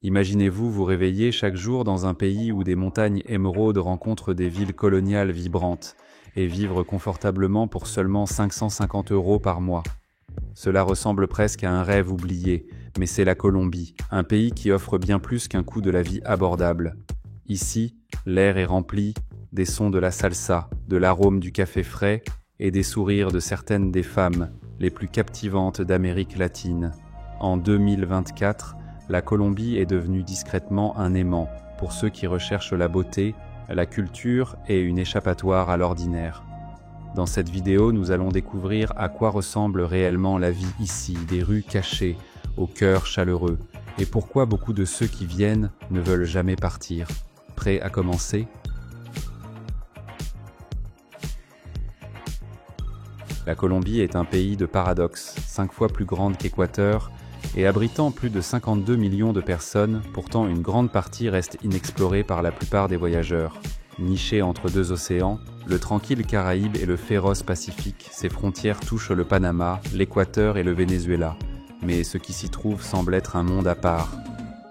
Imaginez-vous vous réveiller chaque jour dans un pays où des montagnes émeraudes rencontrent des villes coloniales vibrantes et vivre confortablement pour seulement 550 € par mois. Cela ressemble presque à un rêve oublié, mais c'est la Colombie, un pays qui offre bien plus qu'un coût de la vie abordable. Ici, l'air est rempli des sons de la salsa, de l'arôme du café frais et des sourires de certaines des femmes les plus captivantes d'Amérique latine. En 2024, la Colombie est devenue discrètement un aimant pour ceux qui recherchent la beauté, la culture et une échappatoire à l'ordinaire. Dans cette vidéo, nous allons découvrir à quoi ressemble réellement la vie ici, des rues cachées, au cœur chaleureux, et pourquoi beaucoup de ceux qui viennent ne veulent jamais partir. Prêt à commencer ? La Colombie est un pays de paradoxes, 5 fois plus grande qu'Équateur, et abritant plus de 52 millions de personnes, pourtant une grande partie reste inexplorée par la plupart des voyageurs. Nichée entre deux océans, le tranquille Caraïbe et le féroce Pacifique, ses frontières touchent le Panama, l'Équateur et le Venezuela. Mais ce qui s'y trouve semble être un monde à part.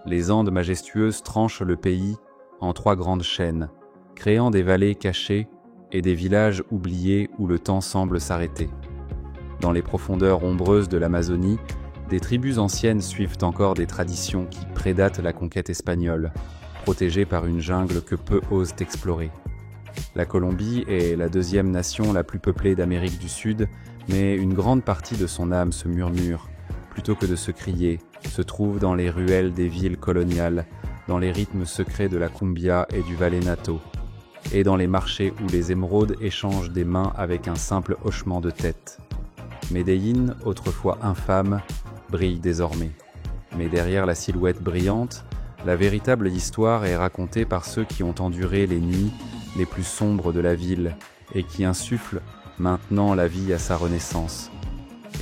Les Andes majestueuses tranchent le pays en 3 grandes chaînes, créant des vallées cachées et des villages oubliés où le temps semble s'arrêter. Dans les profondeurs ombreuses de l'Amazonie, des tribus anciennes suivent encore des traditions qui prédatent la conquête espagnole, protégées par une jungle que peu osent explorer. La Colombie est la deuxième nation la plus peuplée d'Amérique du Sud, mais une grande partie de son âme se murmure, plutôt que de se crier, se trouve dans les ruelles des villes coloniales, dans les rythmes secrets de la cumbia et du vallenato, et dans les marchés où les émeraudes échangent des mains avec un simple hochement de tête. Medellín, autrefois infâme, brille désormais. Mais derrière la silhouette brillante, la véritable histoire est racontée par ceux qui ont enduré les nuits les plus sombres de la ville et qui insufflent maintenant la vie à sa renaissance.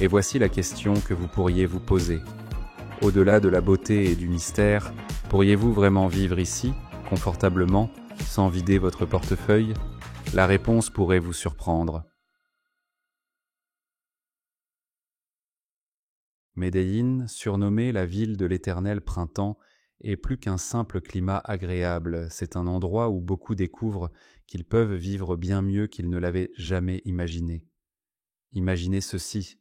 Et voici la question que vous pourriez vous poser. Au-delà de la beauté et du mystère, pourriez-vous vraiment vivre ici, confortablement, sans vider votre portefeuille ? La réponse pourrait vous surprendre. Medellín, surnommée la ville de l'éternel printemps, est plus qu'un simple climat agréable, c'est un endroit où beaucoup découvrent qu'ils peuvent vivre bien mieux qu'ils ne l'avaient jamais imaginé. Imaginez ceci.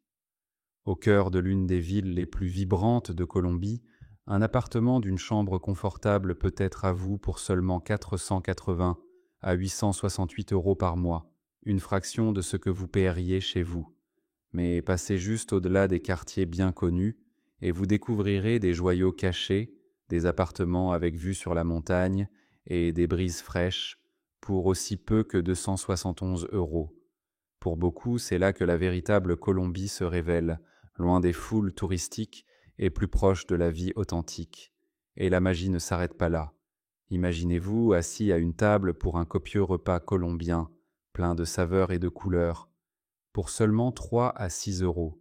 Au cœur de l'une des villes les plus vibrantes de Colombie, un appartement d'une chambre confortable peut être à vous pour seulement 480 à 868 € par mois, une fraction de ce que vous paieriez chez vous. Mais passez juste au-delà des quartiers bien connus et vous découvrirez des joyaux cachés, des appartements avec vue sur la montagne et des brises fraîches pour aussi peu que 271 €. Pour beaucoup, c'est là que la véritable Colombie se révèle, loin des foules touristiques et plus proche de la vie authentique. Et la magie ne s'arrête pas là. Imaginez-vous assis à une table pour un copieux repas colombien, plein de saveurs et de couleurs, pour seulement 3 à 6 €.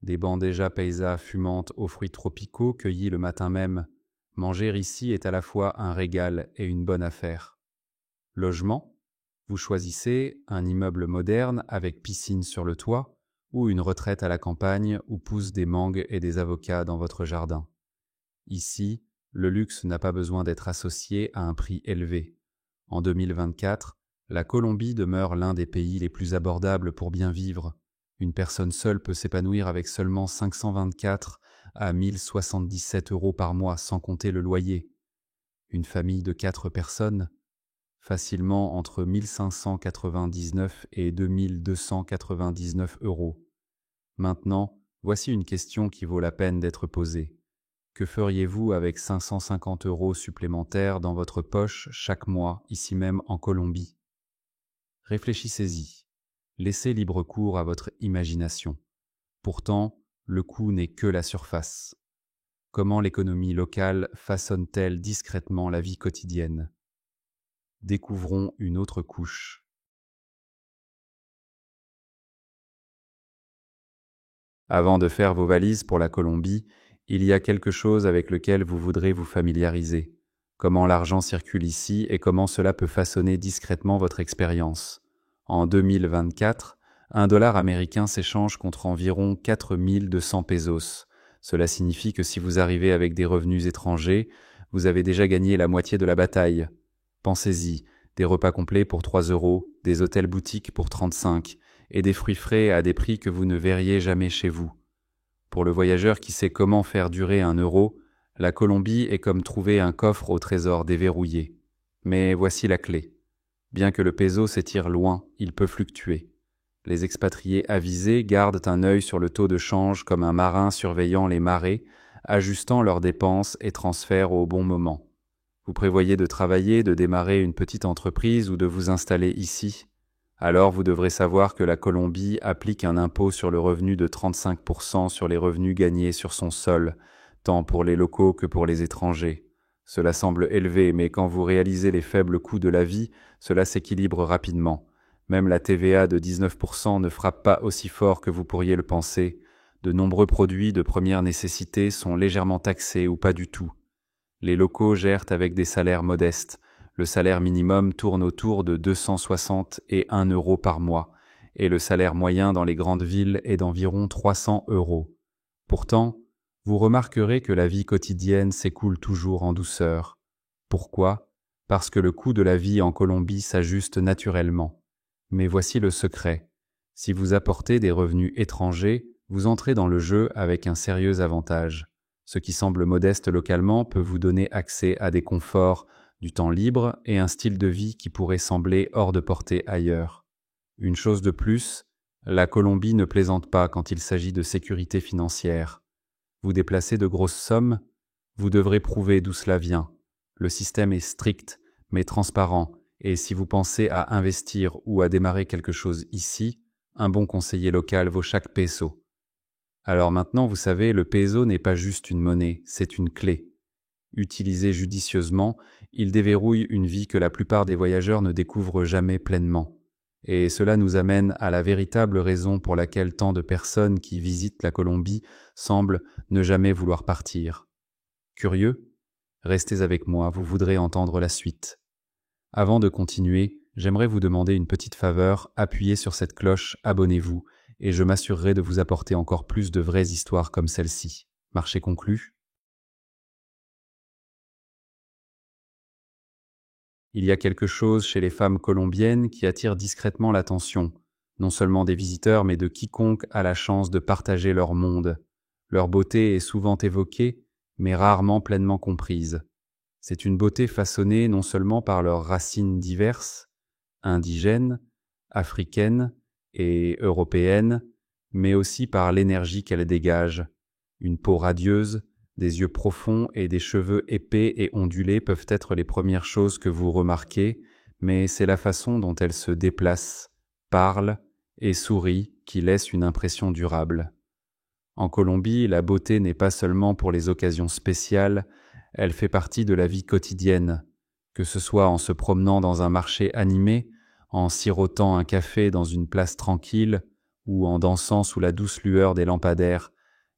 Des bandejas paisa fumantes aux fruits tropicaux cueillis le matin même. Manger ici est à la fois un régal et une bonne affaire. Logement ? Vous choisissez un immeuble moderne avec piscine sur le toit ou une retraite à la campagne où poussent des mangues et des avocats dans votre jardin. Ici, le luxe n'a pas besoin d'être associé à un prix élevé. En 2024, la Colombie demeure l'un des pays les plus abordables pour bien vivre. Une personne seule peut s'épanouir avec seulement 524 à 1077 € par mois sans compter le loyer. Une famille de 4 personnes, facilement entre 1599 et 2299 €. Maintenant, voici une question qui vaut la peine d'être posée. Que feriez-vous avec 550 € supplémentaires dans votre poche chaque mois, ici même en Colombie ? Réfléchissez-y. Laissez libre cours à votre imagination. Pourtant, le coût n'est que la surface. Comment l'économie locale façonne-t-elle discrètement la vie quotidienne ? Découvrons une autre couche. Avant de faire vos valises pour la Colombie, il y a quelque chose avec lequel vous voudrez vous familiariser. Comment l'argent circule ici et comment cela peut façonner discrètement votre expérience. En 2024, un dollar américain s'échange contre environ 4200 pesos, Cela signifie que si vous arrivez avec des revenus étrangers, vous avez déjà gagné la moitié de la bataille. Pensez-y, des repas complets pour 3 euros, des hôtels boutiques pour 35, et des fruits frais à des prix que vous ne verriez jamais chez vous. Pour le voyageur qui sait comment faire durer 1 euro, la Colombie est comme trouver un coffre au trésor déverrouillé. Mais voici la clé. Bien que le peso s'étire loin, il peut fluctuer. Les expatriés avisés gardent un œil sur le taux de change comme un marin surveillant les marées, ajustant leurs dépenses et transferts au bon moment. Vous prévoyez de travailler, de démarrer une petite entreprise ou de vous installer ici. Alors vous devrez savoir que la Colombie applique un impôt sur le revenu de 35% sur les revenus gagnés sur son sol, tant pour les locaux que pour les étrangers. Cela semble élevé, mais quand vous réalisez les faibles coûts de la vie, cela s'équilibre rapidement. Même la TVA de 19% ne frappe pas aussi fort que vous pourriez le penser. De nombreux produits de première nécessité sont légèrement taxés ou pas du tout. Les locaux gèrent avec des salaires modestes. Le salaire minimum tourne autour de 260 et 1 euro par mois, et le salaire moyen dans les grandes villes est d'environ 300 euros. Pourtant, vous remarquerez que la vie quotidienne s'écoule toujours en douceur. Pourquoi ? Parce que le coût de la vie en Colombie s'ajuste naturellement. Mais voici le secret. Si vous apportez des revenus étrangers, vous entrez dans le jeu avec un sérieux avantage. Ce qui semble modeste localement peut vous donner accès à des conforts, du temps libre et un style de vie qui pourrait sembler hors de portée ailleurs. Une chose de plus, la Colombie ne plaisante pas quand il s'agit de sécurité financière. Vous déplacez de grosses sommes, vous devrez prouver d'où cela vient. Le système est strict, mais transparent, et si vous pensez à investir ou à démarrer quelque chose ici, un bon conseiller local vaut chaque peso. Alors maintenant, vous savez, le peso n'est pas juste une monnaie, c'est une clé. Utilisé judicieusement, il déverrouille une vie que la plupart des voyageurs ne découvrent jamais pleinement. Et cela nous amène à la véritable raison pour laquelle tant de personnes qui visitent la Colombie semblent ne jamais vouloir partir. Curieux ? Restez avec moi, vous voudrez entendre la suite. Avant de continuer, j'aimerais vous demander une petite faveur, appuyez sur cette cloche, abonnez-vous, et je m'assurerai de vous apporter encore plus de vraies histoires comme celle-ci. Marché conclu ? Il y a quelque chose chez les femmes colombiennes qui attire discrètement l'attention, non seulement des visiteurs, mais de quiconque a la chance de partager leur monde. Leur beauté est souvent évoquée, mais rarement pleinement comprise. C'est une beauté façonnée non seulement par leurs racines diverses, indigènes, africaines et européennes, mais aussi par l'énergie qu'elles dégagent. Une peau radieuse, des yeux profonds et des cheveux épais et ondulés peuvent être les premières choses que vous remarquez, mais c'est la façon dont elles se déplacent, parlent et sourient qui laisse une impression durable. En Colombie, la beauté n'est pas seulement pour les occasions spéciales, elle fait partie de la vie quotidienne, que ce soit en se promenant dans un marché animé, en sirotant un café dans une place tranquille ou en dansant sous la douce lueur des lampadaires.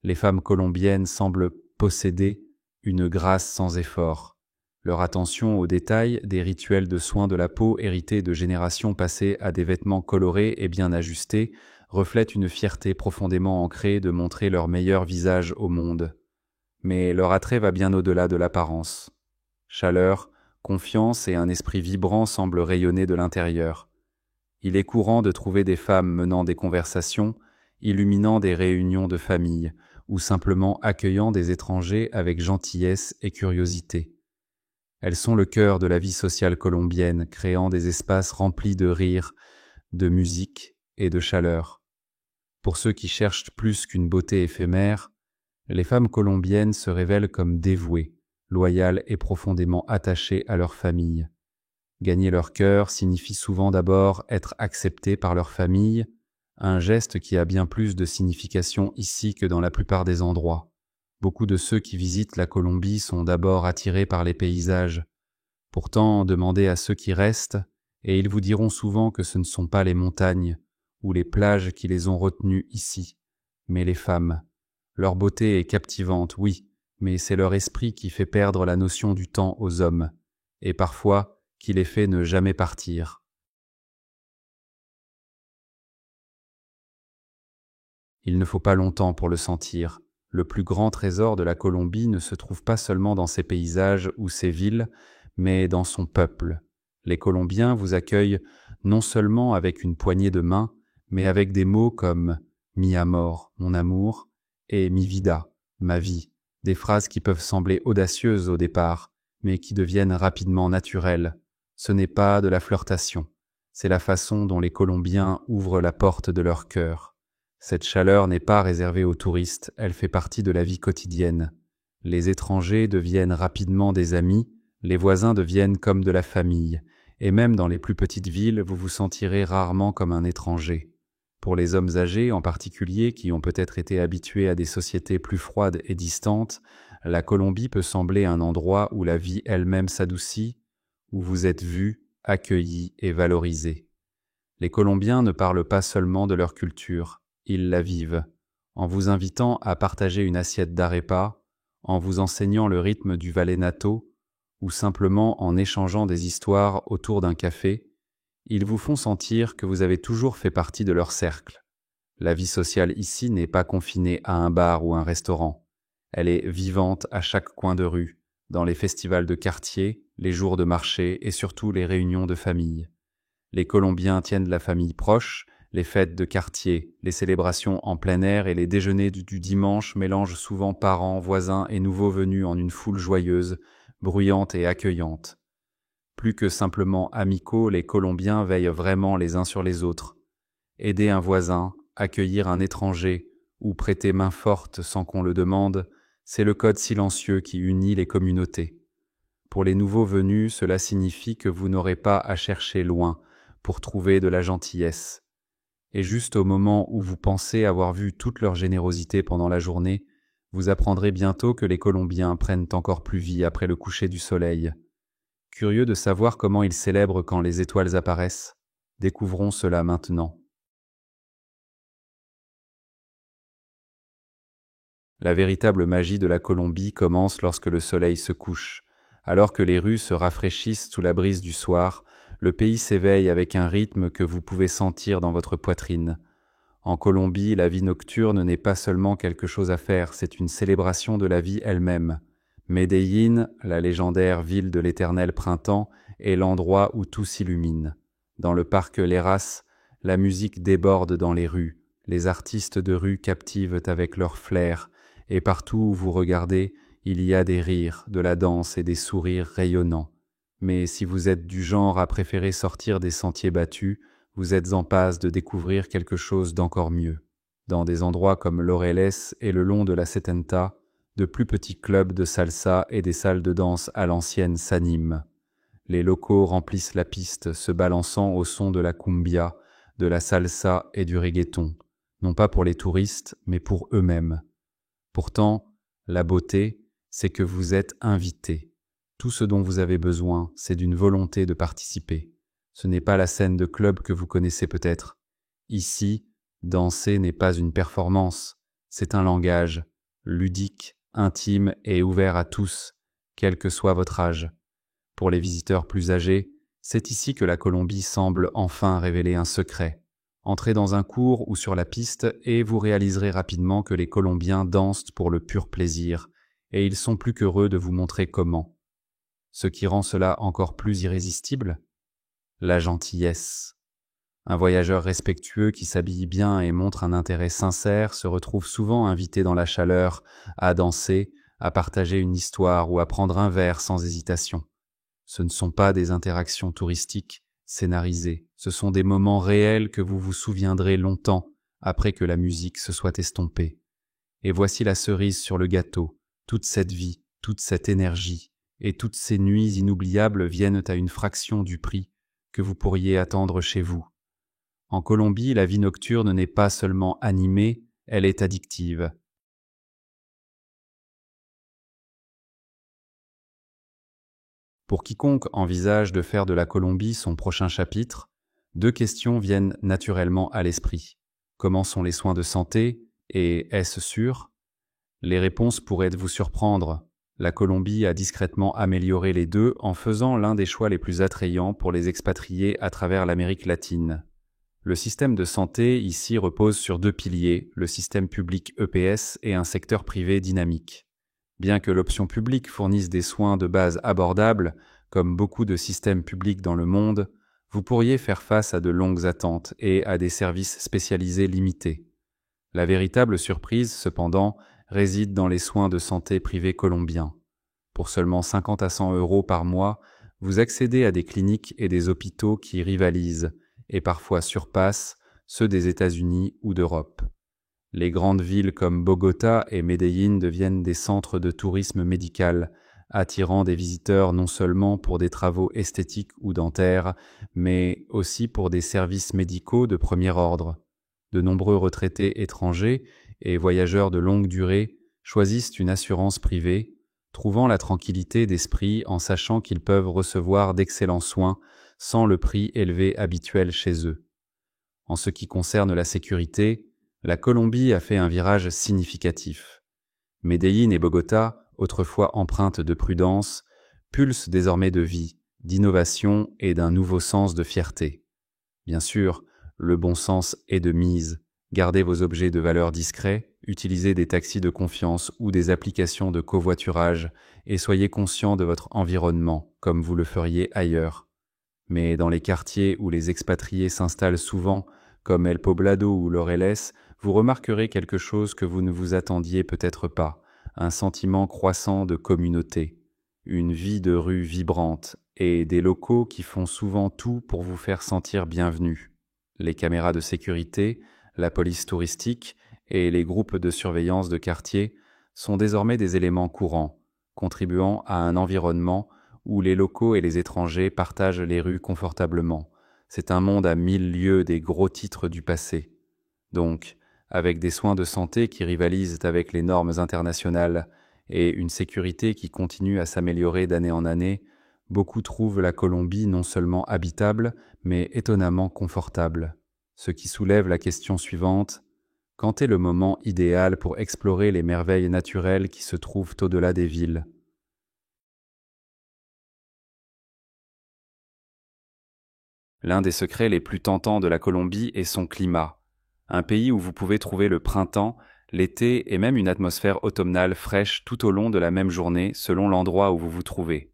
Les femmes colombiennes semblent posséder une grâce sans effort. Leur attention aux détails, des rituels de soins de la peau hérités de générations passées à des vêtements colorés et bien ajustés, reflètent une fierté profondément ancrée de montrer leur meilleur visage au monde. Mais leur attrait va bien au-delà de l'apparence. Chaleur, confiance et un esprit vibrant semblent rayonner de l'intérieur. Il est courant de trouver des femmes menant des conversations, illuminant des réunions de famille, ou simplement accueillant des étrangers avec gentillesse et curiosité. Elles sont le cœur de la vie sociale colombienne, créant des espaces remplis de rire, de musique et de chaleur. Pour ceux qui cherchent plus qu'une beauté éphémère, les femmes colombiennes se révèlent comme dévouées, loyales et profondément attachées à leur famille. Gagner leur cœur signifie souvent d'abord être accepté par leur famille, un geste qui a bien plus de signification ici que dans la plupart des endroits. Beaucoup de ceux qui visitent la Colombie sont d'abord attirés par les paysages. Pourtant, demandez à ceux qui restent, et ils vous diront souvent que ce ne sont pas les montagnes ou les plages qui les ont retenus ici, mais les femmes. Leur beauté est captivante, oui, mais c'est leur esprit qui fait perdre la notion du temps aux hommes, et parfois qui les fait ne jamais partir. Il ne faut pas longtemps pour le sentir. Le plus grand trésor de la Colombie ne se trouve pas seulement dans ses paysages ou ses villes, mais dans son peuple. Les Colombiens vous accueillent non seulement avec une poignée de main, mais avec des mots comme « mi amor », mon amour, et « mi vida », ma vie, des phrases qui peuvent sembler audacieuses au départ, mais qui deviennent rapidement naturelles. Ce n'est pas de la flirtation, c'est la façon dont les Colombiens ouvrent la porte de leur cœur. Cette chaleur n'est pas réservée aux touristes, elle fait partie de la vie quotidienne. Les étrangers deviennent rapidement des amis, les voisins deviennent comme de la famille, et même dans les plus petites villes, vous vous sentirez rarement comme un étranger. Pour les hommes âgés en particulier, qui ont peut-être été habitués à des sociétés plus froides et distantes, la Colombie peut sembler un endroit où la vie elle-même s'adoucit, où vous êtes vus, accueillis et valorisés. Les Colombiens ne parlent pas seulement de leur culture, ils la vivent, en vous invitant à partager une assiette d'arepa, en vous enseignant le rythme du vallenato, ou simplement en échangeant des histoires autour d'un café, ils vous font sentir que vous avez toujours fait partie de leur cercle. La vie sociale ici n'est pas confinée à un bar ou un restaurant. Elle est vivante à chaque coin de rue, dans les festivals de quartier, les jours de marché et surtout les réunions de famille. Les Colombiens tiennent la famille proche, les fêtes de quartier, les célébrations en plein air et les déjeuners du dimanche mélangent souvent parents, voisins et nouveaux venus en une foule joyeuse, bruyante et accueillante. Plus que simplement amicaux, les Colombiens veillent vraiment les uns sur les autres. Aider un voisin, accueillir un étranger ou prêter main forte sans qu'on le demande, c'est le code silencieux qui unit les communautés. Pour les nouveaux venus, cela signifie que vous n'aurez pas à chercher loin pour trouver de la gentillesse. Et juste au moment où vous pensez avoir vu toute leur générosité pendant la journée, vous apprendrez bientôt que les Colombiens prennent encore plus vie après le coucher du soleil. Curieux de savoir comment ils célèbrent quand les étoiles apparaissent, découvrons cela maintenant. La véritable magie de la Colombie commence lorsque le soleil se couche. Alors que les rues se rafraîchissent sous la brise du soir, le pays s'éveille avec un rythme que vous pouvez sentir dans votre poitrine. En Colombie, la vie nocturne n'est pas seulement quelque chose à faire, c'est une célébration de la vie elle-même. Medellín, la légendaire ville de l'éternel printemps, est l'endroit où tout s'illumine. Dans le parc Léras, la musique déborde dans les rues, les artistes de rue captivent avec leur flair, et partout où vous regardez, il y a des rires, de la danse et des sourires rayonnants. Mais si vous êtes du genre à préférer sortir des sentiers battus, vous êtes en passe de découvrir quelque chose d'encore mieux. Dans des endroits comme Laureles et le long de la Setenta, de plus petits clubs de salsa et des salles de danse à l'ancienne s'animent. Les locaux remplissent la piste, se balançant au son de la cumbia, de la salsa et du reggaeton, non pas pour les touristes, mais pour eux-mêmes. Pourtant, la beauté, c'est que vous êtes invités. Tout ce dont vous avez besoin, c'est d'une volonté de participer. Ce n'est pas la scène de club que vous connaissez peut-être. Ici, danser n'est pas une performance, c'est un langage, ludique, intime et ouvert à tous, quel que soit votre âge. Pour les visiteurs plus âgés, c'est ici que la Colombie semble enfin révéler un secret. Entrez dans un cours ou sur la piste et vous réaliserez rapidement que les Colombiens dansent pour le pur plaisir, et ils sont plus qu'heureux de vous montrer comment. Ce qui rend cela encore plus irrésistible, la gentillesse. Un voyageur respectueux qui s'habille bien et montre un intérêt sincère se retrouve souvent invité dans la chaleur, à danser, à partager une histoire ou à prendre un verre sans hésitation. Ce ne sont pas des interactions touristiques, scénarisées, ce sont des moments réels que vous vous souviendrez longtemps après que la musique se soit estompée. Et voici la cerise sur le gâteau, toute cette vie, toute cette énergie, et toutes ces nuits inoubliables viennent à une fraction du prix que vous pourriez attendre chez vous. En Colombie, la vie nocturne n'est pas seulement animée, elle est addictive. Pour quiconque envisage de faire de la Colombie son prochain chapitre, deux questions viennent naturellement à l'esprit. Comment sont les soins de santé et est-ce sûr ? Les réponses pourraient vous surprendre. La Colombie a discrètement amélioré les deux en faisant l'un des choix les plus attrayants pour les expatriés à travers l'Amérique latine. Le système de santé ici repose sur deux piliers, le système public EPS et un secteur privé dynamique. Bien que l'option publique fournisse des soins de base abordables, comme beaucoup de systèmes publics dans le monde, vous pourriez faire face à de longues attentes et à des services spécialisés limités. La véritable surprise, cependant, réside dans les soins de santé privés colombiens. Pour seulement 50 à 100 euros par mois, vous accédez à des cliniques et des hôpitaux qui rivalisent et parfois surpassent ceux des États-Unis ou d'Europe. Les grandes villes comme Bogota et Medellín deviennent des centres de tourisme médical, attirant des visiteurs non seulement pour des travaux esthétiques ou dentaires, mais aussi pour des services médicaux de premier ordre. De nombreux retraités étrangers et voyageurs de longue durée choisissent une assurance privée, trouvant la tranquillité d'esprit en sachant qu'ils peuvent recevoir d'excellents soins sans le prix élevé habituel chez eux. En ce qui concerne la sécurité, la Colombie a fait un virage significatif. Medellín et Bogota, autrefois empreintes de prudence, pulsent désormais de vie, d'innovation et d'un nouveau sens de fierté. Bien sûr, le bon sens est de mise. Gardez vos objets de valeur discrets, utilisez des taxis de confiance ou des applications de covoiturage et soyez conscient de votre environnement comme vous le feriez ailleurs. Mais dans les quartiers où les expatriés s'installent souvent, comme El Poblado ou Laureles, vous remarquerez quelque chose que vous ne vous attendiez peut-être pas, un sentiment croissant de communauté, une vie de rue vibrante et des locaux qui font souvent tout pour vous faire sentir bienvenu. Les caméras de sécurité, la police touristique et les groupes de surveillance de quartier sont désormais des éléments courants, contribuant à un environnement où les locaux et les étrangers partagent les rues confortablement. C'est un monde à 1000 lieues des gros titres du passé. Donc, avec des soins de santé qui rivalisent avec les normes internationales et une sécurité qui continue à s'améliorer d'année en année, beaucoup trouvent la Colombie non seulement habitable, mais étonnamment confortable. Ce qui soulève la question suivante: quand est le moment idéal pour explorer les merveilles naturelles qui se trouvent au-delà des villes? L'un des secrets les plus tentants de la Colombie est son climat. Un pays où vous pouvez trouver le printemps, l'été et même une atmosphère automnale fraîche tout au long de la même journée selon l'endroit où vous vous trouvez.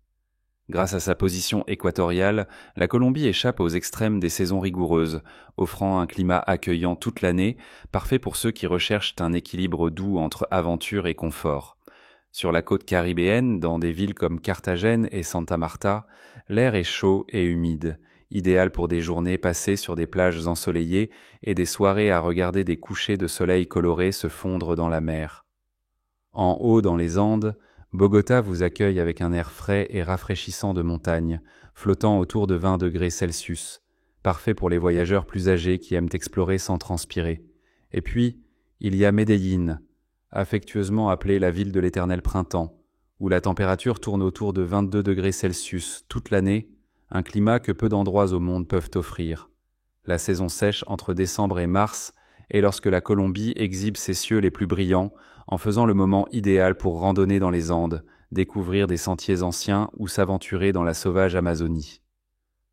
Grâce à sa position équatoriale, la Colombie échappe aux extrêmes des saisons rigoureuses, offrant un climat accueillant toute l'année, parfait pour ceux qui recherchent un équilibre doux entre aventure et confort. Sur la côte caribéenne, dans des villes comme Carthagène et Santa Marta, l'air est chaud et humide, idéal pour des journées passées sur des plages ensoleillées et des soirées à regarder des couchers de soleil colorés se fondre dans la mer. En haut, dans les Andes, Bogota vous accueille avec un air frais et rafraîchissant de montagne, flottant autour de 20 degrés Celsius, parfait pour les voyageurs plus âgés qui aiment explorer sans transpirer. Et puis, il y a Medellín, affectueusement appelée la ville de l'éternel printemps, où la température tourne autour de 22 degrés Celsius toute l'année, un climat que peu d'endroits au monde peuvent offrir. La saison sèche entre décembre et mars est lorsque la Colombie exhibe ses cieux les plus brillants, en faisant le moment idéal pour randonner dans les Andes, découvrir des sentiers anciens ou s'aventurer dans la sauvage Amazonie.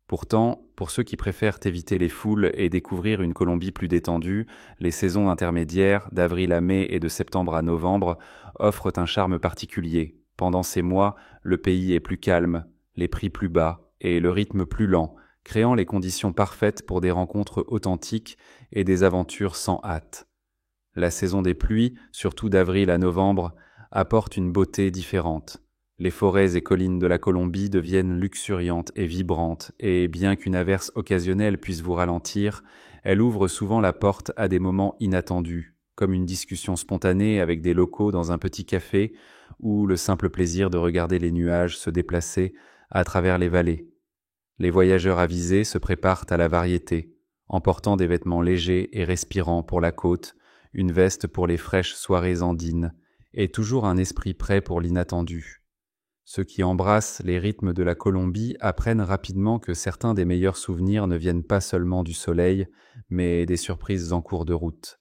Pourtant, pour ceux qui préfèrent éviter les foules et découvrir une Colombie plus détendue, les saisons intermédiaires, d'avril à mai et de septembre à novembre, offrent un charme particulier. Pendant ces mois, le pays est plus calme, les prix plus bas et le rythme plus lent, créant les conditions parfaites pour des rencontres authentiques et des aventures sans hâte. La saison des pluies, surtout d'avril à novembre, apporte une beauté différente. Les forêts et collines de la Colombie deviennent luxuriantes et vibrantes, et bien qu'une averse occasionnelle puisse vous ralentir, elle ouvre souvent la porte à des moments inattendus, comme une discussion spontanée avec des locaux dans un petit café, ou le simple plaisir de regarder les nuages se déplacer à travers les vallées. Les voyageurs avisés se préparent à la variété, emportant des vêtements légers et respirants pour la côte, une veste pour les fraîches soirées andines, et toujours un esprit prêt pour l'inattendu. Ceux qui embrassent les rythmes de la Colombie apprennent rapidement que certains des meilleurs souvenirs ne viennent pas seulement du soleil, mais des surprises en cours de route.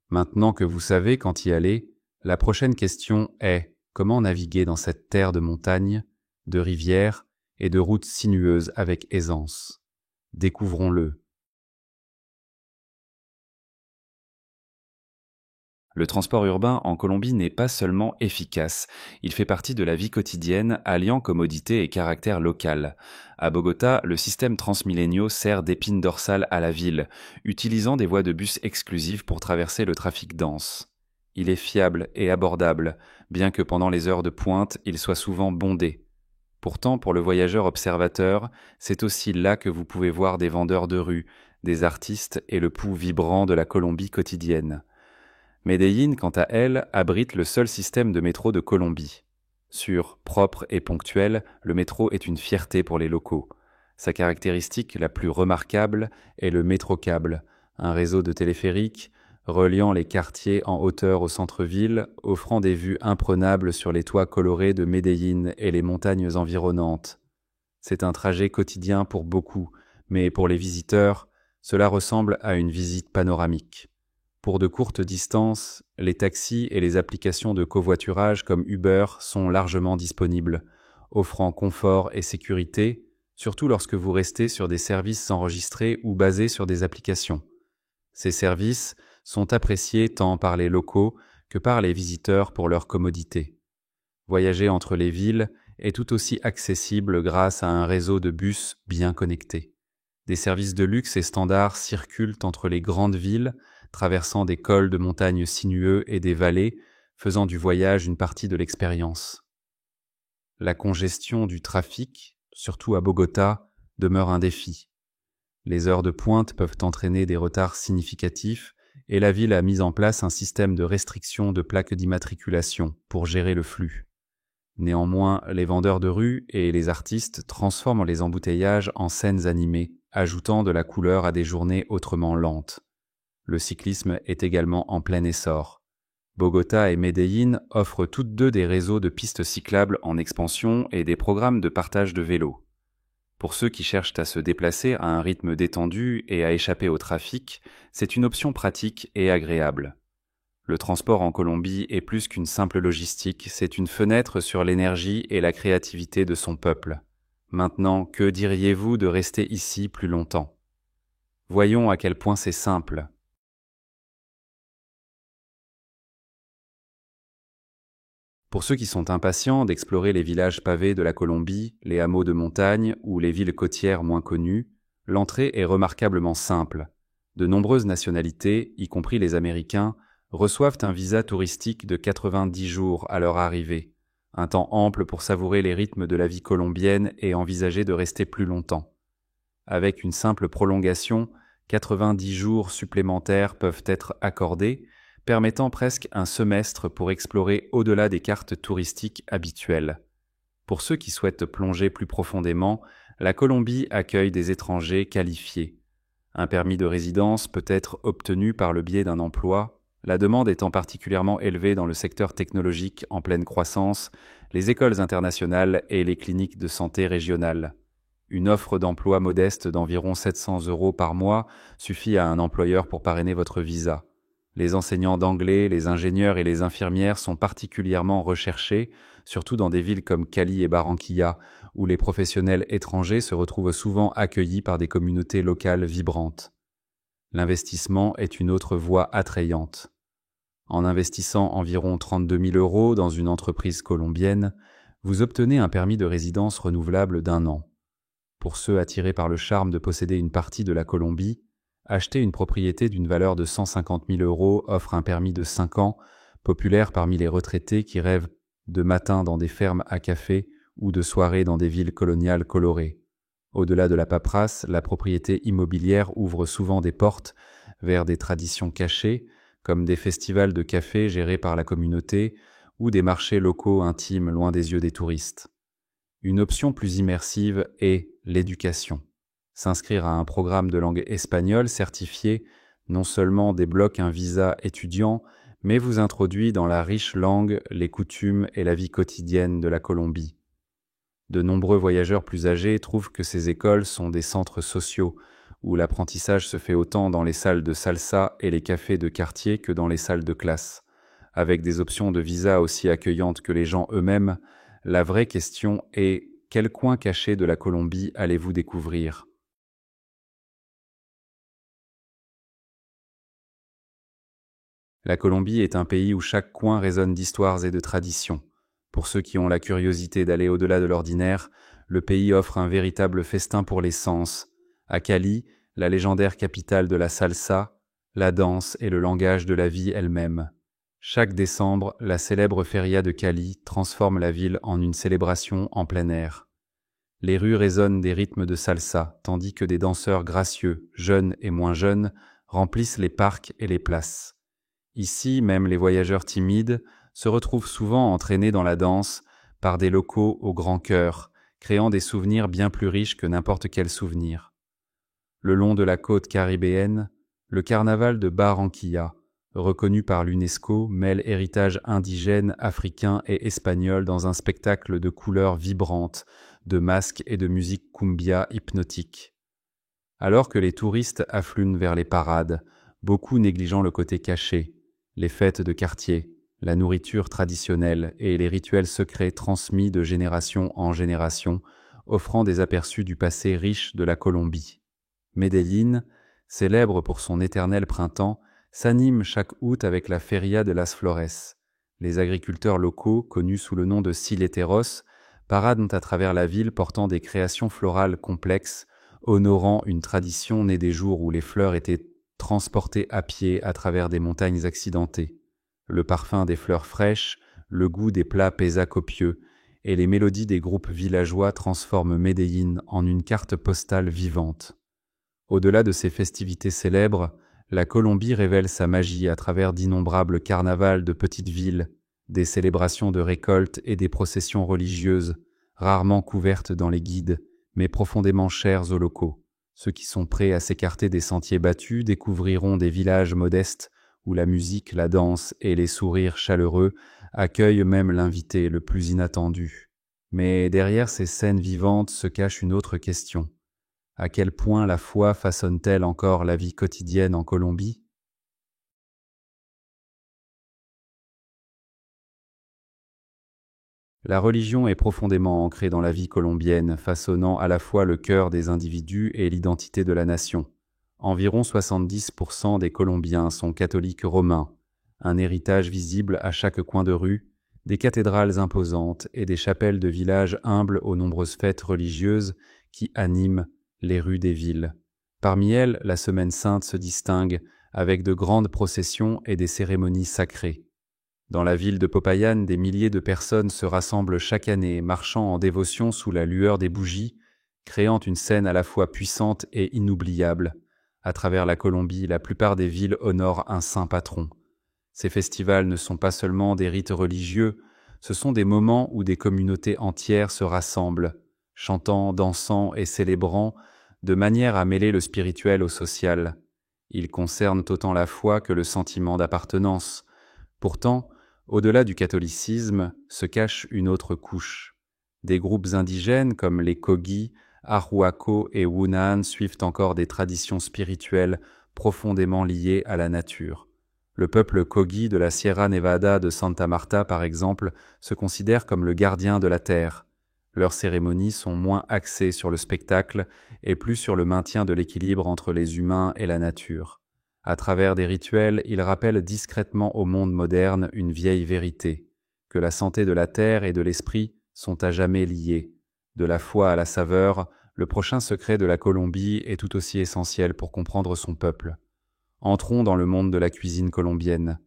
Maintenant que vous savez quand y aller, la prochaine question est: comment naviguer dans cette terre de montagnes, de rivières et de routes sinueuses avec aisance? Découvrons-le. Le transport urbain en Colombie n'est pas seulement efficace, il fait partie de la vie quotidienne, alliant commodité et caractère local. À Bogota, le système Transmilenio sert d'épine dorsale à la ville, utilisant des voies de bus exclusives pour traverser le trafic dense. Il est fiable et abordable, bien que pendant les heures de pointe, il soit souvent bondé. Pourtant, pour le voyageur observateur, c'est aussi là que vous pouvez voir des vendeurs de rue, des artistes et le pouls vibrant de la Colombie quotidienne. Medellín, quant à elle, abrite le seul système de métro de Colombie. Sûr, propre et ponctuel, le métro est une fierté pour les locaux. Sa caractéristique la plus remarquable est le métrocable, un réseau de téléphériques reliant les quartiers en hauteur au centre-ville, offrant des vues imprenables sur les toits colorés de Medellín et les montagnes environnantes. C'est un trajet quotidien pour beaucoup, mais pour les visiteurs, cela ressemble à une visite panoramique. Pour de courtes distances, les taxis et les applications de covoiturage comme Uber sont largement disponibles, offrant confort et sécurité, surtout lorsque vous restez sur des services enregistrés ou basés sur des applications. Ces services sont appréciés tant par les locaux que par les visiteurs pour leur commodité. Voyager entre les villes est tout aussi accessible grâce à un réseau de bus bien connecté. Des services de luxe et standards circulent entre les grandes villes, traversant des cols de montagnes sinueux et des vallées, faisant du voyage une partie de l'expérience. La congestion du trafic, surtout à Bogota, demeure un défi. Les heures de pointe peuvent entraîner des retards significatifs et la ville a mis en place un système de restriction de plaques d'immatriculation pour gérer le flux. Néanmoins, les vendeurs de rue et les artistes transforment les embouteillages en scènes animées, ajoutant de la couleur à des journées autrement lentes. Le cyclisme est également en plein essor. Bogota et Medellín offrent toutes deux des réseaux de pistes cyclables en expansion et des programmes de partage de vélos. Pour ceux qui cherchent à se déplacer à un rythme détendu et à échapper au trafic, c'est une option pratique et agréable. Le transport en Colombie est plus qu'une simple logistique, c'est une fenêtre sur l'énergie et la créativité de son peuple. Maintenant, que diriez-vous de rester ici plus longtemps ? Voyons à quel point c'est simple. Pour ceux qui sont impatients d'explorer les villages pavés de la Colombie, les hameaux de montagne ou les villes côtières moins connues, l'entrée est remarquablement simple. De nombreuses nationalités, y compris les Américains, reçoivent un visa touristique de 90 jours à leur arrivée, un temps ample pour savourer les rythmes de la vie colombienne et envisager de rester plus longtemps. Avec une simple prolongation, 90 jours supplémentaires peuvent être accordés, permettant presque un semestre pour explorer au-delà des cartes touristiques habituelles. Pour ceux qui souhaitent plonger plus profondément, la Colombie accueille des étrangers qualifiés. Un permis de résidence peut être obtenu par le biais d'un emploi, la demande étant particulièrement élevée dans le secteur technologique en pleine croissance, les écoles internationales et les cliniques de santé régionales. Une offre d'emploi modeste d'environ 700 € par mois suffit à un employeur pour parrainer votre visa. Les enseignants d'anglais, les ingénieurs et les infirmières sont particulièrement recherchés, surtout dans des villes comme Cali et Barranquilla, où les professionnels étrangers se retrouvent souvent accueillis par des communautés locales vibrantes. L'investissement est une autre voie attrayante. En investissant environ 32 000 € dans une entreprise colombienne, vous obtenez un permis de résidence renouvelable d'1 an. Pour ceux attirés par le charme de posséder une partie de la Colombie, acheter une propriété d'une valeur de 150 000 € offre un permis de 5 ans, populaire parmi les retraités qui rêvent de matins dans des fermes à café ou de soirées dans des villes coloniales colorées. Au-delà de la paperasse, la propriété immobilière ouvre souvent des portes vers des traditions cachées, comme des festivals de café gérés par la communauté ou des marchés locaux intimes loin des yeux des touristes. Une option plus immersive est l'éducation. S'inscrire à un programme de langue espagnole certifié non seulement débloque un visa étudiant, mais vous introduit dans la riche langue, les coutumes et la vie quotidienne de la Colombie. De nombreux voyageurs plus âgés trouvent que ces écoles sont des centres sociaux, où l'apprentissage se fait autant dans les salles de salsa et les cafés de quartier que dans les salles de classe. Avec des options de visa aussi accueillantes que les gens eux-mêmes, la vraie question est: quel coin caché de la Colombie allez-vous découvrir ? La Colombie est un pays où chaque coin résonne d'histoires et de traditions. Pour ceux qui ont la curiosité d'aller au-delà de l'ordinaire, le pays offre un véritable festin pour les sens. À Cali, la légendaire capitale de la salsa, la danse et le langage de la vie elle-même. Chaque décembre, la célèbre feria de Cali transforme la ville en une célébration en plein air. Les rues résonnent des rythmes de salsa, tandis que des danseurs gracieux, jeunes et moins jeunes, remplissent les parcs et les places. Ici, même les voyageurs timides se retrouvent souvent entraînés dans la danse par des locaux au grand cœur, créant des souvenirs bien plus riches que n'importe quel souvenir. Le long de la côte caribéenne, le carnaval de Barranquilla, reconnu par l'UNESCO, mêle héritage indigène, africain et espagnol dans un spectacle de couleurs vibrantes, de masques et de musique cumbia hypnotique. Alors que les touristes affluent vers les parades, beaucoup négligeant le côté caché, les fêtes de quartier, la nourriture traditionnelle et les rituels secrets transmis de génération en génération, offrant des aperçus du passé riche de la Colombie. Medellín, célèbre pour son éternel printemps, s'anime chaque août avec la Feria de las Flores. Les agriculteurs locaux, connus sous le nom de cileteros, paradent à travers la ville portant des créations florales complexes, honorant une tradition née des jours où les fleurs étaient transportées à pied à travers des montagnes accidentées. Le parfum des fleurs fraîches, le goût des plats pesa copieux et les mélodies des groupes villageois transforment Medellín en une carte postale vivante. Au-delà de ces festivités célèbres, la Colombie révèle sa magie à travers d'innombrables carnavals de petites villes, des célébrations de récoltes et des processions religieuses, rarement couvertes dans les guides, mais profondément chères aux locaux. Ceux qui sont prêts à s'écarter des sentiers battus découvriront des villages modestes où la musique, la danse et les sourires chaleureux accueillent même l'invité le plus inattendu. Mais derrière ces scènes vivantes se cache une autre question. À quel point la foi façonne-t-elle encore la vie quotidienne en Colombie ? La religion est profondément ancrée dans la vie colombienne, façonnant à la fois le cœur des individus et l'identité de la nation. Environ 70% des Colombiens sont catholiques romains, un héritage visible à chaque coin de rue, des cathédrales imposantes et des chapelles de villages humbles aux nombreuses fêtes religieuses qui animent les rues des villes. Parmi elles, la Semaine sainte se distingue avec de grandes processions et des cérémonies sacrées. Dans la ville de Popayán, des milliers de personnes se rassemblent chaque année, marchant en dévotion sous la lueur des bougies, créant une scène à la fois puissante et inoubliable. À travers la Colombie, la plupart des villes honorent un saint patron. Ces festivals ne sont pas seulement des rites religieux, ce sont des moments où des communautés entières se rassemblent, chantant, dansant et célébrant, de manière à mêler le spirituel au social. Ils concernent autant la foi que le sentiment d'appartenance. Pourtant, au-delà du catholicisme, se cache une autre couche. Des groupes indigènes comme les Kogi, Arhuaco et Hunan suivent encore des traditions spirituelles profondément liées à la nature. Le peuple Kogi de la Sierra Nevada de Santa Marta, par exemple, se considère comme le gardien de la terre. Leurs cérémonies sont moins axées sur le spectacle et plus sur le maintien de l'équilibre entre les humains et la nature. À travers des rituels, ils rappellent discrètement au monde moderne une vieille vérité, que la santé de la terre et de l'esprit sont à jamais liées. De la foi à la saveur, le prochain secret de la Colombie est tout aussi essentiel pour comprendre son peuple. Entrons dans le monde de la cuisine colombienne.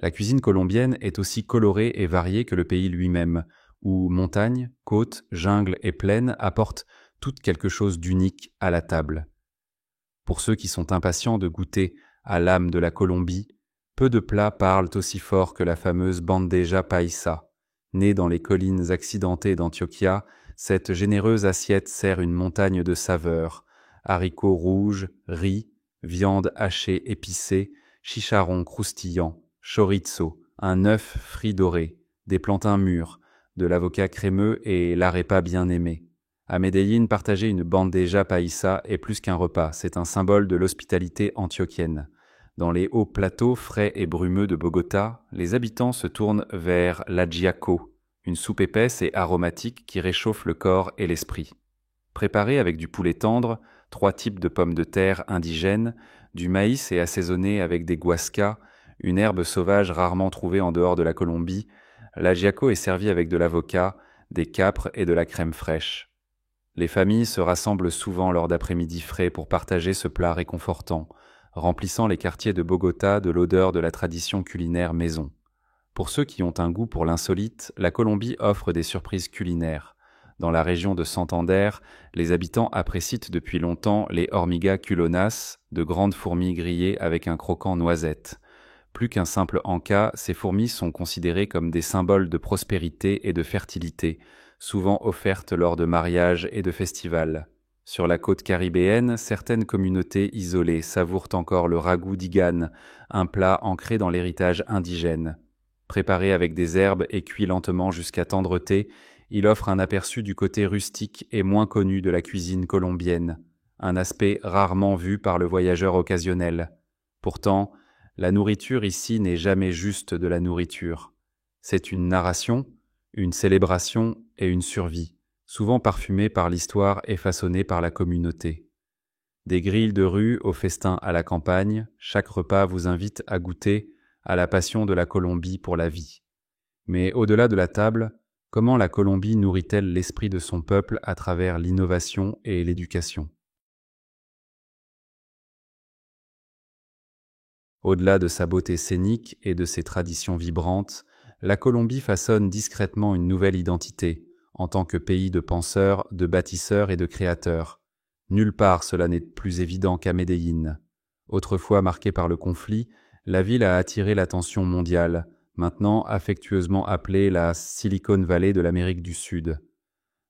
La cuisine colombienne est aussi colorée et variée que le pays lui-même, où montagne, côte, jungle et plaine apportent toutes quelque chose d'unique à la table. Pour ceux qui sont impatients de goûter à l'âme de la Colombie, peu de plats parlent aussi fort que la fameuse bandeja paisa. Née dans les collines accidentées d'Antioquia, cette généreuse assiette sert une montagne de saveurs, haricots rouges, riz, viande hachée épicée, chicharron croustillant, chorizo, un œuf frit doré, des plantains mûrs, de l'avocat crémeux et l'arepa bien aimée. À Medellín, partager une bandeja paisa est plus qu'un repas, c'est un symbole de l'hospitalité antioquienne. Dans les hauts plateaux frais et brumeux de Bogota, les habitants se tournent vers l'ajiaco, une soupe épaisse et aromatique qui réchauffe le corps et l'esprit. Préparée avec du poulet tendre, 3 types de pommes de terre indigènes, du maïs et assaisonné avec des guascas, une herbe sauvage rarement trouvée en dehors de la Colombie. L'agiaco est servi avec de l'avocat, des capres et de la crème fraîche. Les familles se rassemblent souvent lors d'après-midi frais pour partager ce plat réconfortant, remplissant les quartiers de Bogota de l'odeur de la tradition culinaire maison. Pour ceux qui ont un goût pour l'insolite, la Colombie offre des surprises culinaires. Dans la région de Santander, les habitants apprécient depuis longtemps les hormigas culonas, de grandes fourmis grillées avec un croquant noisette. Plus qu'un simple encas, ces fourmis sont considérées comme des symboles de prospérité et de fertilité, souvent offertes lors de mariages et de festivals. Sur la côte caribéenne, certaines communautés isolées savourent encore le ragoût d'Igan, un plat ancré dans l'héritage indigène. Préparé avec des herbes et cuit lentement jusqu'à tendreté, il offre un aperçu du côté rustique et moins connu de la cuisine colombienne, un aspect rarement vu par le voyageur occasionnel. Pourtant, la nourriture ici n'est jamais juste de la nourriture. C'est une narration, une célébration et une survie, souvent parfumée par l'histoire et façonnée par la communauté. Des grilles de rue au festin à la campagne, chaque repas vous invite à goûter à la passion de la Colombie pour la vie. Mais au-delà de la table, comment la Colombie nourrit-elle l'esprit de son peuple à travers l'innovation et l'éducation ? Au-delà de sa beauté scénique et de ses traditions vibrantes, la Colombie façonne discrètement une nouvelle identité, en tant que pays de penseurs, de bâtisseurs et de créateurs. Nulle part cela n'est plus évident qu'à Medellín. Autrefois marquée par le conflit, la ville a attiré l'attention mondiale, maintenant affectueusement appelée la Silicon Valley de l'Amérique du Sud.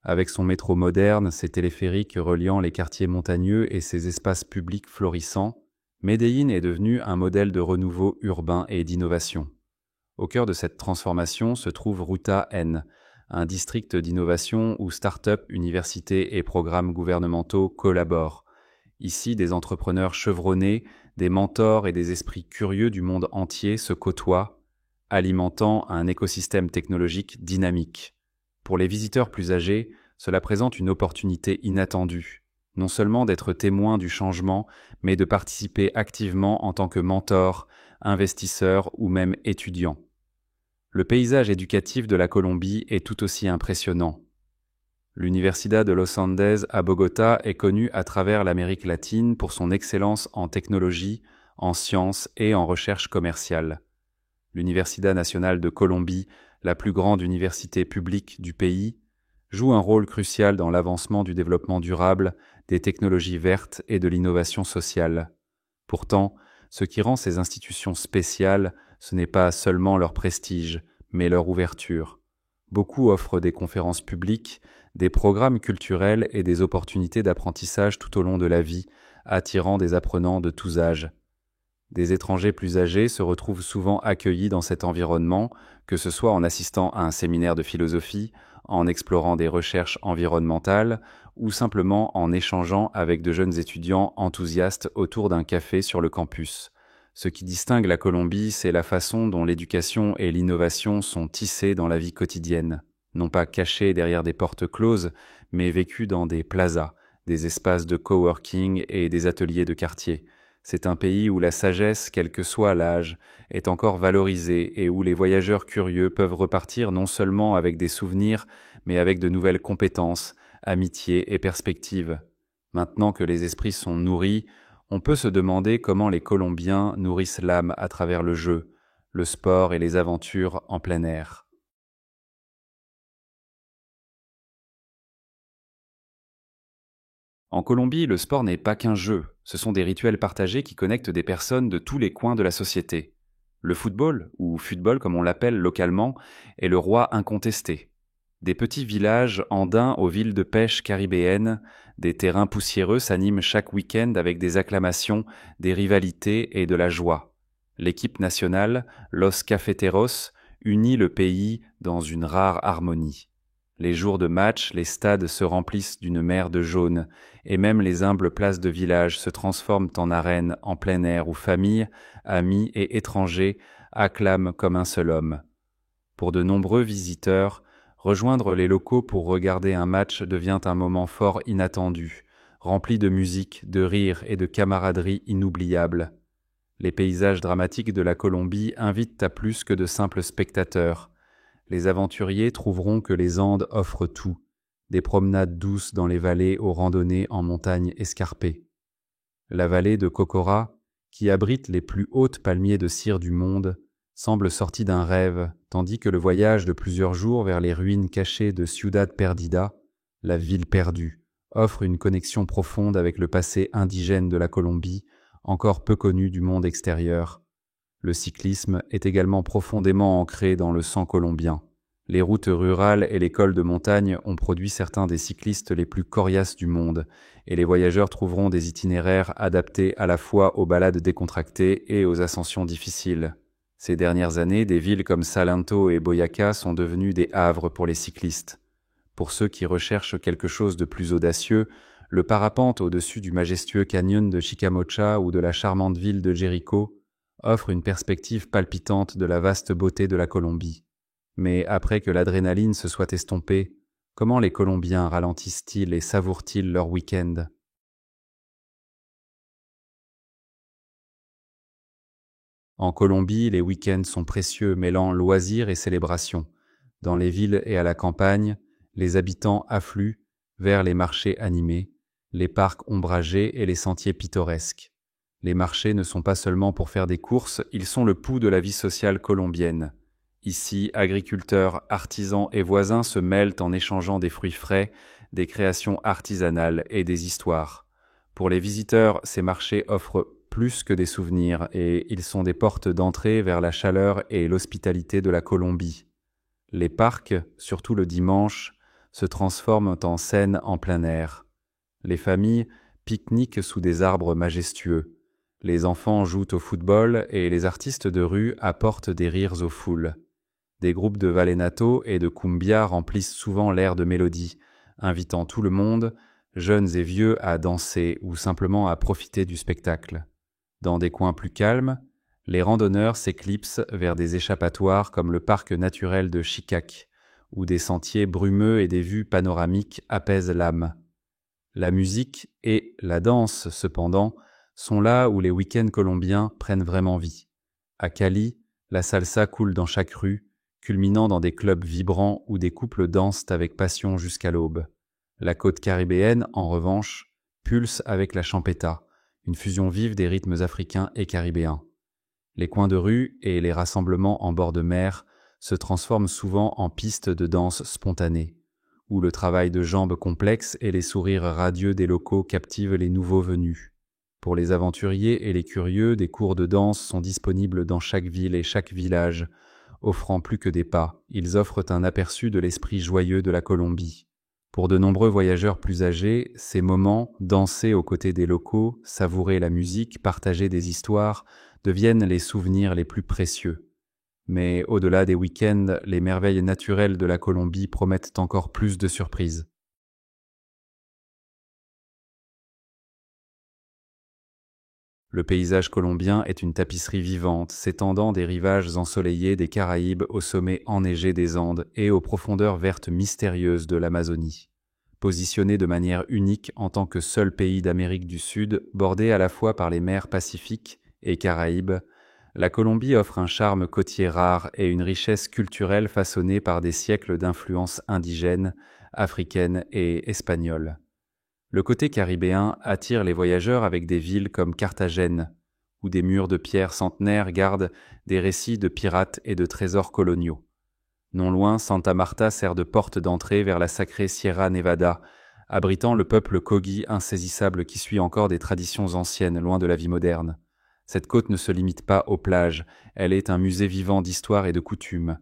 Avec son métro moderne, ses téléphériques reliant les quartiers montagneux et ses espaces publics florissants, Medellín est devenu un modèle de renouveau urbain et d'innovation. Au cœur de cette transformation se trouve Ruta N, un district d'innovation où start-up, universités et programmes gouvernementaux collaborent. Ici, des entrepreneurs chevronnés, des mentors et des esprits curieux du monde entier se côtoient, alimentant un écosystème technologique dynamique. Pour les visiteurs plus âgés, cela présente une opportunité inattendue, non seulement d'être témoin du changement, mais de participer activement en tant que mentor, investisseur ou même étudiant. Le paysage éducatif de la Colombie est tout aussi impressionnant. L'Universidad de los Andes à Bogota est connue à travers l'Amérique latine pour son excellence en technologie, en sciences et en recherche commerciale. L'Universidad nationale de Colombie, la plus grande université publique du pays, joue un rôle crucial dans l'avancement du développement durable, des technologies vertes et de l'innovation sociale. Pourtant, ce qui rend ces institutions spéciales, ce n'est pas seulement leur prestige, mais leur ouverture. Beaucoup offrent des conférences publiques, des programmes culturels et des opportunités d'apprentissage tout au long de la vie, attirant des apprenants de tous âges. Des étrangers plus âgés se retrouvent souvent accueillis dans cet environnement, que ce soit en assistant à un séminaire de philosophie, en explorant des recherches environnementales ou simplement en échangeant avec de jeunes étudiants enthousiastes autour d'un café sur le campus. Ce qui distingue la Colombie, c'est la façon dont l'éducation et l'innovation sont tissées dans la vie quotidienne, non pas cachées derrière des portes closes, mais vécues dans des plazas, des espaces de coworking et des ateliers de quartier. C'est un pays où la sagesse, quel que soit l'âge, est encore valorisée et où les voyageurs curieux peuvent repartir non seulement avec des souvenirs, mais avec de nouvelles compétences, amitiés et perspectives. Maintenant que les esprits sont nourris, on peut se demander comment les Colombiens nourrissent l'âme à travers le jeu, le sport et les aventures en plein air. En Colombie, le sport n'est pas qu'un jeu, ce sont des rituels partagés qui connectent des personnes de tous les coins de la société. Le football, ou football comme on l'appelle localement, est le roi incontesté. Des petits villages andins aux villes de pêche caribéennes, des terrains poussiéreux s'animent chaque week-end avec des acclamations, des rivalités et de la joie. L'équipe nationale, Los Cafeteros, unit le pays dans une rare harmonie. Les jours de match, les stades se remplissent d'une mer de jaune, et même les humbles places de village se transforment en arènes en plein air où familles, amis et étrangers acclament comme un seul homme. Pour de nombreux visiteurs, rejoindre les locaux pour regarder un match devient un moment fort inattendu, remplie de musique, de rire et de camaraderie inoubliables. Les paysages dramatiques de la Colombie invitent à plus que de simples spectateurs. Les aventuriers trouveront que les Andes offrent tout, des promenades douces dans les vallées aux randonnées en montagnes escarpées. La vallée de Cocora, qui abrite les plus hautes palmiers de cire du monde, semble sortie d'un rêve, tandis que le voyage de plusieurs jours vers les ruines cachées de Ciudad Perdida, la ville perdue, offre une connexion profonde avec le passé indigène de la Colombie, encore peu connu du monde extérieur. Le cyclisme est également profondément ancré dans le sang colombien. Les routes rurales et les cols de montagne ont produit certains des cyclistes les plus coriaces du monde, et les voyageurs trouveront des itinéraires adaptés à la fois aux balades décontractées et aux ascensions difficiles. Ces dernières années, des villes comme Salento et Boyacá sont devenues des havres pour les cyclistes. Pour ceux qui recherchent quelque chose de plus audacieux, le parapente au-dessus du majestueux canyon de Chicamocha ou de la charmante ville de Jéricho offre une perspective palpitante de la vaste beauté de la Colombie. Mais après que l'adrénaline se soit estompée, comment les Colombiens ralentissent-ils et savourent-ils leur week-end ? En Colombie, les week-ends sont précieux, mêlant loisirs et célébrations. Dans les villes et à la campagne, les habitants affluent vers les marchés animés, les parcs ombragés et les sentiers pittoresques. Les marchés ne sont pas seulement pour faire des courses, ils sont le pouls de la vie sociale colombienne. Ici, agriculteurs, artisans et voisins se mêlent en échangeant des fruits frais, des créations artisanales et des histoires. Pour les visiteurs, ces marchés offrent plus que des souvenirs et ils sont des portes d'entrée vers la chaleur et l'hospitalité de la Colombie. Les parcs, surtout le dimanche, se transforment en scènes en plein air. Les familles pique-niquent sous des arbres majestueux. Les enfants jouent au football et les artistes de rue apportent des rires aux foules. Des groupes de vallenato et de cumbia remplissent souvent l'air de mélodie, invitant tout le monde, jeunes et vieux, à danser ou simplement à profiter du spectacle. Dans des coins plus calmes, les randonneurs s'éclipsent vers des échappatoires comme le parc naturel de Chicac, où des sentiers brumeux et des vues panoramiques apaisent l'âme. La musique et la danse, cependant, sont là où les week-ends colombiens prennent vraiment vie. À Cali, la salsa coule dans chaque rue, culminant dans des clubs vibrants où des couples dansent avec passion jusqu'à l'aube. La côte caribéenne, en revanche, pulse avec la champeta, une fusion vive des rythmes africains et caribéens. Les coins de rue et les rassemblements en bord de mer se transforment souvent en pistes de danse spontanée, où le travail de jambes complexe et les sourires radieux des locaux captivent les nouveaux venus. Pour les aventuriers et les curieux, des cours de danse sont disponibles dans chaque ville et chaque village, offrant plus que des pas. Ils offrent un aperçu de l'esprit joyeux de la Colombie. Pour de nombreux voyageurs plus âgés, ces moments, danser aux côtés des locaux, savourer la musique, partager des histoires, deviennent les souvenirs les plus précieux. Mais au-delà des week-ends, les merveilles naturelles de la Colombie promettent encore plus de surprises. Le paysage colombien est une tapisserie vivante, s'étendant des rivages ensoleillés des Caraïbes au sommet enneigé des Andes et aux profondeurs vertes mystérieuses de l'Amazonie. Positionné de manière unique en tant que seul pays d'Amérique du Sud, bordé à la fois par les mers Pacifique et Caraïbes, la Colombie offre un charme côtier rare et une richesse culturelle façonnée par des siècles d'influences indigènes, africaines et espagnoles. Le côté caribéen attire les voyageurs avec des villes comme Carthagène, où des murs de pierre centenaires gardent des récits de pirates et de trésors coloniaux. Non loin, Santa Marta sert de porte d'entrée vers la sacrée Sierra Nevada, abritant le peuple Kogi insaisissable qui suit encore des traditions anciennes, loin de la vie moderne. Cette côte ne se limite pas aux plages, elle est un musée vivant d'histoire et de coutumes.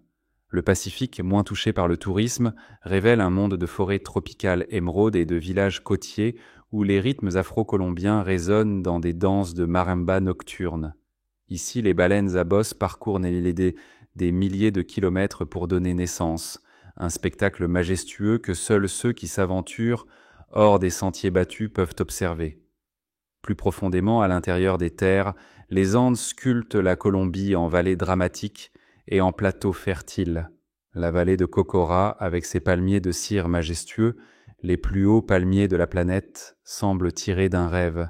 Le Pacifique, moins touché par le tourisme, révèle un monde de forêts tropicales émeraudes et de villages côtiers où les rythmes afro-colombiens résonnent dans des danses de marimba nocturnes. Ici, les baleines à bosse parcourent des milliers de kilomètres pour donner naissance, un spectacle majestueux que seuls ceux qui s'aventurent hors des sentiers battus peuvent observer. Plus profondément, à l'intérieur des terres, les Andes sculptent la Colombie en vallées dramatiques et en plateaux fertiles. La vallée de Cocora, avec ses palmiers de cire majestueux, Les plus hauts palmiers de la planète semblent tirés d'un rêve.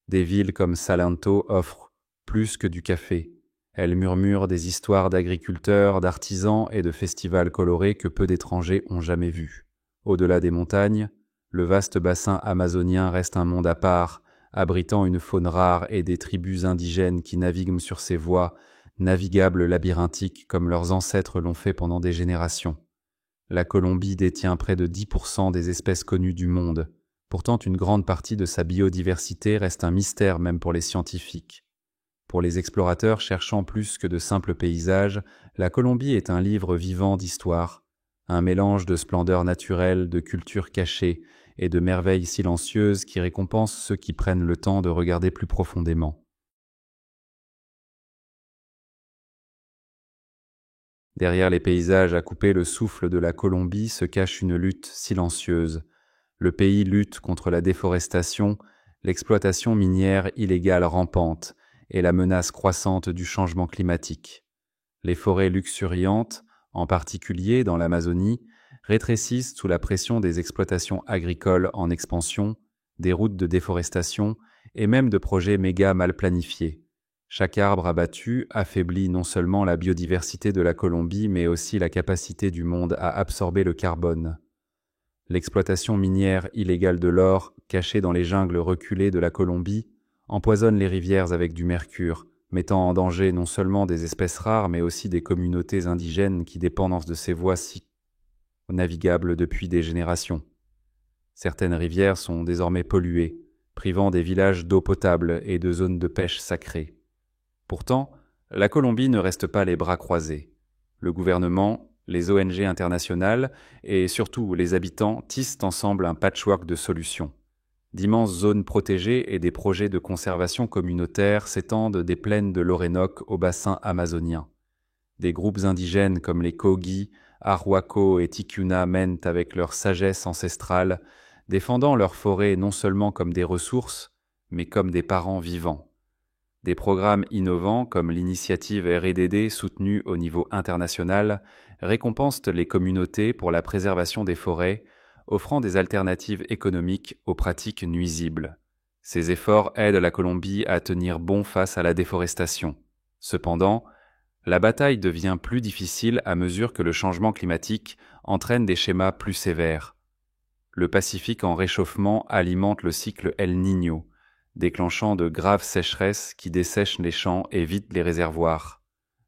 Des villes comme Salento offrent plus que du café. Elles murmurent des histoires d'agriculteurs, d'artisans et de festivals colorés que peu d'étrangers ont jamais vus. Au-delà des montagnes, le vaste bassin amazonien reste un monde à part, abritant une faune rare et des tribus indigènes qui naviguent sur ces voies, navigables labyrinthiques comme leurs ancêtres l'ont fait pendant des générations. La Colombie détient près de 10% des espèces connues du monde. Pourtant, une grande partie de sa biodiversité reste un mystère même pour les scientifiques. Pour les explorateurs cherchant plus que de simples paysages, la Colombie est un livre vivant d'histoire, un mélange de splendeur naturelle, de cultures cachées et de merveilles silencieuses qui récompensent ceux qui prennent le temps de regarder plus profondément. Derrière les paysages à couper le souffle de la Colombie se cache une lutte silencieuse. Le pays lutte contre la déforestation, l'exploitation minière illégale rampante et la menace croissante du changement climatique. Les forêts luxuriantes, en particulier dans l'Amazonie, rétrécissent sous la pression des exploitations agricoles en expansion, des routes de déforestation et même de projets méga mal planifiés. Chaque arbre abattu affaiblit non seulement la biodiversité de la Colombie, mais aussi la capacité du monde à absorber le carbone. L'exploitation minière illégale de l'or, cachée dans les jungles reculées de la Colombie, empoisonne les rivières avec du mercure, mettant en danger non seulement des espèces rares, mais aussi des communautés indigènes qui dépendent de ces voies si navigables depuis des générations. Certaines rivières sont désormais polluées, privant des villages d'eau potable et de zones de pêche sacrées. Pourtant, la Colombie ne reste pas les bras croisés. Le gouvernement, les ONG internationales et surtout les habitants tissent ensemble un patchwork de solutions. D'immenses zones protégées et des projets de conservation communautaire s'étendent des plaines de l'Orénoque au bassin amazonien. Des groupes indigènes comme les Kogi, Arhuaco et Ticuna mènent avec leur sagesse ancestrale, défendant leurs forêts non seulement comme des ressources, mais comme des parents vivants. Des programmes innovants comme l'initiative RDD soutenue au niveau international récompensent les communautés pour la préservation des forêts, offrant des alternatives économiques aux pratiques nuisibles. Ces efforts aident la Colombie à tenir bon face à la déforestation. Cependant, la bataille devient plus difficile à mesure que le changement climatique entraîne des schémas plus sévères. Le Pacifique en réchauffement alimente le cycle El Niño, déclenchant de graves sécheresses qui dessèchent les champs et vident les réservoirs.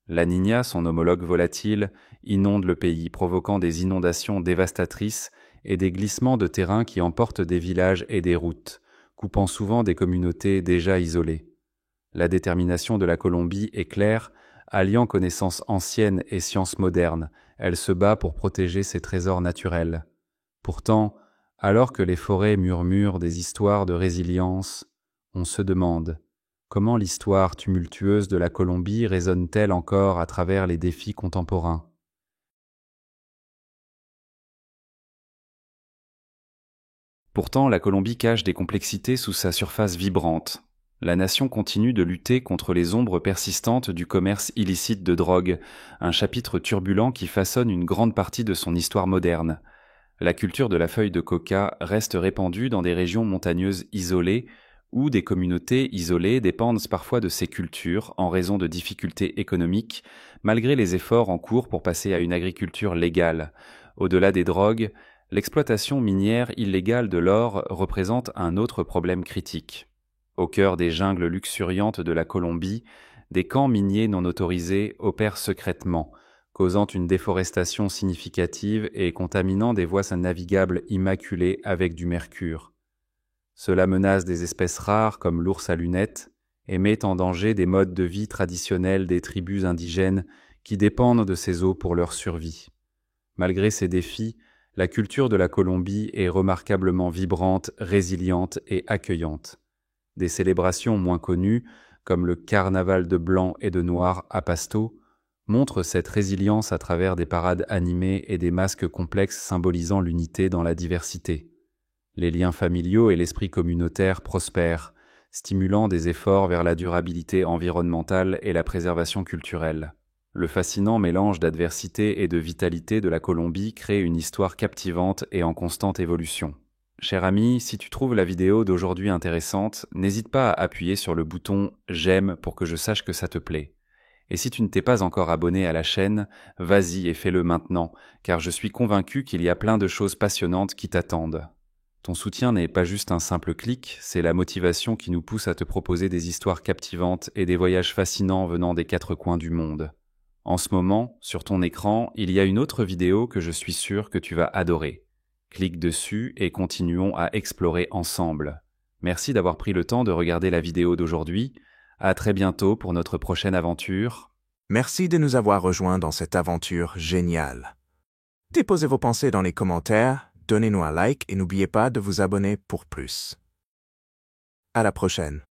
La Niña, son homologue volatile, inonde le pays, provoquant des inondations dévastatrices et des glissements de terrain qui emportent des villages et des routes, coupant souvent des communautés déjà isolées. La détermination de la Colombie est claire, alliant connaissances anciennes et sciences modernes. Elle se bat pour protéger ses trésors naturels. Pourtant, alors que les forêts murmurent des histoires de résilience, on se demande comment l'histoire tumultueuse de la Colombie résonne-t-elle encore à travers les défis contemporains. Pourtant, la Colombie cache des complexités sous sa surface vibrante. La nation continue de lutter contre les ombres persistantes du commerce illicite de drogue, un chapitre turbulent qui façonne une grande partie de son histoire moderne. La culture de la feuille de coca reste répandue dans des régions montagneuses isolées, où des communautés isolées dépendent parfois de ces cultures en raison de difficultés économiques, malgré les efforts en cours pour passer à une agriculture légale. Au-delà des drogues, l'exploitation minière illégale de l'or représente un autre problème critique. Au cœur des jungles luxuriantes de la Colombie, des camps miniers non autorisés opèrent secrètement, causant une déforestation significative et contaminant des voies navigables immaculées avec du mercure. Cela menace des espèces rares comme l'ours à lunettes et met en danger des modes de vie traditionnels des tribus indigènes qui dépendent de ces eaux pour leur survie. Malgré ces défis, la culture de la Colombie est remarquablement vibrante, résiliente et accueillante. Des célébrations moins connues, comme le carnaval de blanc et de noir à Pasto, montrent cette résilience à travers des parades animées et des masques complexes symbolisant l'unité dans la diversité. Les liens familiaux et l'esprit communautaire prospèrent, stimulant des efforts vers la durabilité environnementale et la préservation culturelle. Le fascinant mélange d'adversité et de vitalité de la Colombie crée une histoire captivante et en constante évolution. Cher ami, si tu trouves la vidéo d'aujourd'hui intéressante, n'hésite pas à appuyer sur le bouton « J'aime » pour que je sache que ça te plaît. Et si tu ne t'es pas encore abonné à la chaîne, vas-y et fais-le maintenant, car je suis convaincu qu'il y a plein de choses passionnantes qui t'attendent. Ton soutien n'est pas juste un simple clic, c'est la motivation qui nous pousse à te proposer des histoires captivantes et des voyages fascinants venant des quatre coins du monde. En ce moment, sur ton écran, il y a une autre vidéo que je suis sûr que tu vas adorer. Clique dessus et continuons à explorer ensemble. Merci d'avoir pris le temps de regarder la vidéo d'aujourd'hui. À très bientôt pour notre prochaine aventure. Merci de nous avoir rejoints dans cette aventure géniale. Déposez vos pensées dans les commentaires, donnez-nous un like et n'oubliez pas de vous abonner pour plus. À la prochaine.